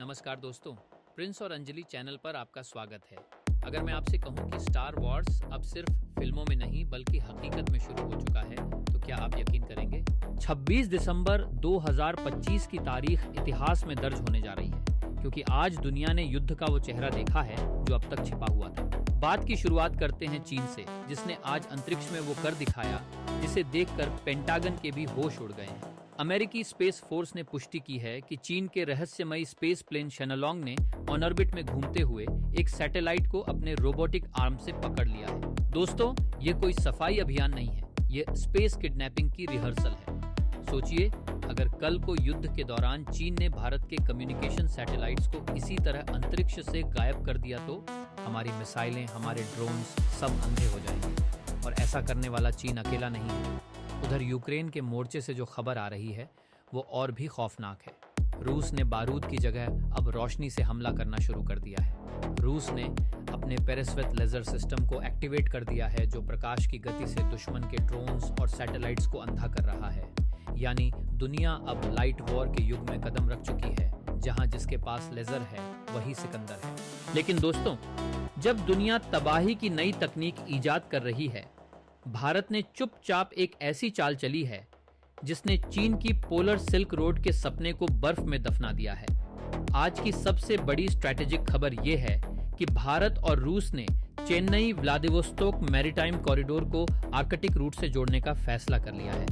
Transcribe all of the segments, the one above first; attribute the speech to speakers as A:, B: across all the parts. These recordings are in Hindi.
A: नमस्कार दोस्तों, प्रिंस और अंजलि चैनल पर आपका स्वागत है। अगर मैं आपसे कहूं कि स्टार वॉर्स अब सिर्फ फिल्मों में नहीं बल्कि हकीकत में शुरू हो चुका है, तो क्या आप यकीन करेंगे? 26 दिसंबर 2025 की तारीख इतिहास में दर्ज होने जा रही है, क्योंकि आज दुनिया ने युद्ध का वो चेहरा देखा है जो अब तक छिपा हुआ था। बात की शुरुआत करते हैं चीन से, जिसने आज अंतरिक्ष में वो कर दिखाया जिसे देखकर पेंटागन के भी होश उड़ गए हैं। अमेरिकी स्पेस फोर्स ने पुष्टि की है कि चीन के रहस्यमयी स्पेस प्लेन शेनलोंग ने ऑन ऑर्बिट में घूमते हुए एक सैटेलाइट को अपने रोबोटिक आर्म से पकड़ लिया है। दोस्तों, ये कोई सफाई अभियान नहीं है, ये स्पेस किडनैपिंग की रिहर्सल है। सोचिए, अगर कल को युद्ध के दौरान चीन ने भारत के कम्युनिकेशन सैटेलाइट्स को इसी तरह अंतरिक्ष से गायब कर दिया तो हमारी मिसाइलें, हमारे ड्रोन्स सब अंधे हो जाएंगे। और ऐसा करने वाला चीन अकेला नहीं है। उधर यूक्रेन के मोर्चे से जो खबर आ रही है वो और भी खौफनाक है। रूस ने बारूद की जगह अब रोशनी से हमला करना शुरू कर दिया है। रूस ने अपने पेरिस्विथ लेजर सिस्टम को एक्टिवेट कर दिया है, जो प्रकाश की गति से दुश्मन के ड्रोन्स और सैटेलाइट्स को अंधा कर रहा है। यानी दुनिया अब लाइट वॉर के युग में कदम रख चुकी है, जहां जिसके पास लेजर है वही सिकंदर है। लेकिन दोस्तों, जब दुनिया तबाही की नई तकनीक ईजाद कर रही है, भारत ने चुपचाप एक ऐसी चाल चली है जिसने चीन की पोलर सिल्क रोड के सपने को बर्फ में दफना दिया है। आज की सबसे बड़ी स्ट्रैटेजिक खबर यह है कि भारत और रूस ने चेन्नई व्लादिवोस्तोक मैरीटाइम कॉरिडोर को आर्कटिक रूट से जोड़ने का फैसला कर लिया है।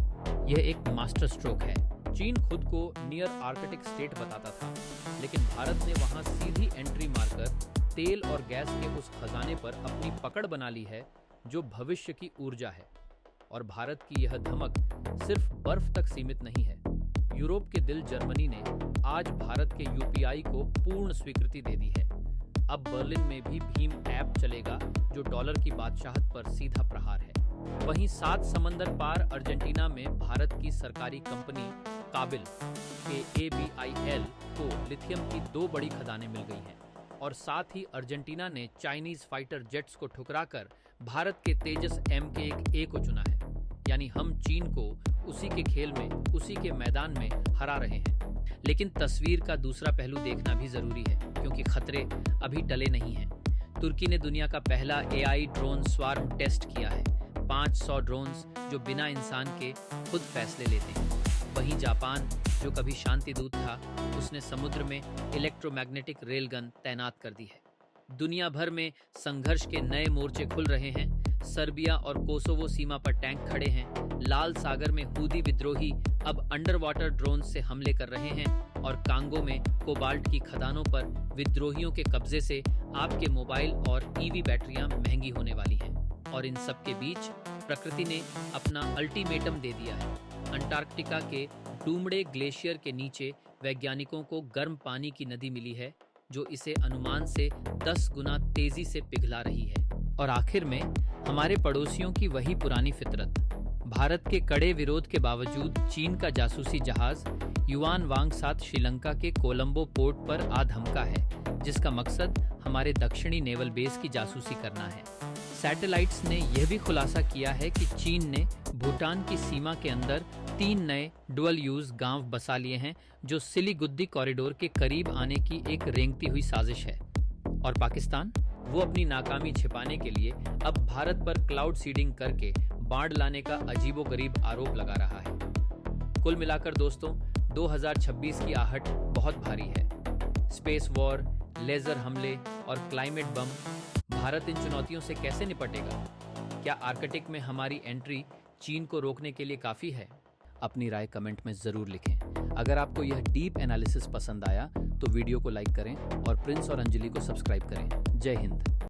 A: यह एक मास्टर स्ट्रोक है। चीन खुद को नियर आर्कटिक स्टेट बताता था, लेकिन भारत ने वहां सीधी एंट्री मारकर तेल और गैस के उस खजाने पर अपनी पकड़ बना ली है जो भविष्य की ऊर्जा है। और भारत की यह धमक सिर्फ बर्फ तक सीमित नहीं है। यूरोप के दिल जर्मनी ने आज भारत के यूपीआई को पूर्ण स्वीकृति दे दी है। अब बर्लिन में भी भीम ऐप चलेगा, जो डॉलर की बादशाहत पर सीधा प्रहार है। वहीं 7 समंदर पार अर्जेंटीना में भारत की सरकारी कंपनी काबिल KABIL को लिथियम की 2 बड़ी खदानें मिल गई हैं। और साथ ही अर्जेंटीना ने चाइनीज फाइटर जेट्स को ठुकराकर भारत के तेजस MK1A को चुना है। यानी हम चीन को उसी के खेल में, उसी के मैदान में हरा रहे हैं। लेकिन तस्वीर का दूसरा पहलू देखना भी जरूरी है, क्योंकि खतरे अभी टले नहीं हैं। तुर्की ने दुनिया का पहला AI ड्रोन स्वार्म टेस्ट किया है। 500 ड्रोन्स जो बिना इंसान के खुद फैसले लेते हैं। वहीं जापान, जो कभी शांति दूत था, उसने समुद्र में इलेक्ट्रोमैग्नेटिक रेलगन तैनात कर दी है। दुनिया भर में संघर्ष के नए मोर्चे खुल रहे हैं। सर्बिया और कोसोवो सीमा पर टैंक खड़े हैं। लाल सागर में हूदी विद्रोही अब अंडर वाटर ड्रोन से हमले कर रहे हैं। और कांगो में कोबाल्ट की खदानों पर विद्रोहियों के कब्जे से आपके मोबाइल और EV बैटरियां महंगी होने वाली हैं। और इन सब के बीच प्रकृति ने अपना अल्टीमेटम दे दिया है। अंटार्कटिका के डूमड़े ग्लेशियर के नीचे वैज्ञानिकों को गर्म पानी की नदी मिली है, जो इसे अनुमान से 10 गुना तेजी से पिघला रही है। और आखिर में हमारे पड़ोसियों की वही पुरानी फितरत। भारत के कड़े विरोध के बावजूद चीन का जासूसी जहाज युआन वांग सात श्रीलंका के कोलंबो पोर्ट पर आ धमका है, जिसका मकसद हमारे दक्षिणी नेवल बेस की जासूसी करना है। सैटेलाइट्स ने यह भी खुलासा किया है कि चीन ने भूटान की सीमा के अंदर 3 नए डुअल यूज गांव बसा लिए हैं, जो सिलीगुड़ी कॉरिडोर के करीब आने की एक रेंगती हुई साजिश है। और पाकिस्तान, वो अपनी नाकामी छिपाने के लिए अब भारत पर क्लाउड सीडिंग करके बाढ़ लाने का अजीबोगरीब आरोप लगा रहा है। कुल मिलाकर दोस्तों, 2026 की आहट बहुत भारी है। स्पेस वॉर, लेजर हमले और क्लाइमेट बम। भारत इन चुनौतियों से कैसे निपटेगा? क्या आर्कटिक में हमारी एंट्री चीन को रोकने के लिए काफी है? अपनी राय कमेंट में जरूर लिखें। अगर आपको यह डीप एनालिसिस पसंद आया तो वीडियो को लाइक करें और प्रिंस और अंजलि को सब्सक्राइब करें। जय हिंद।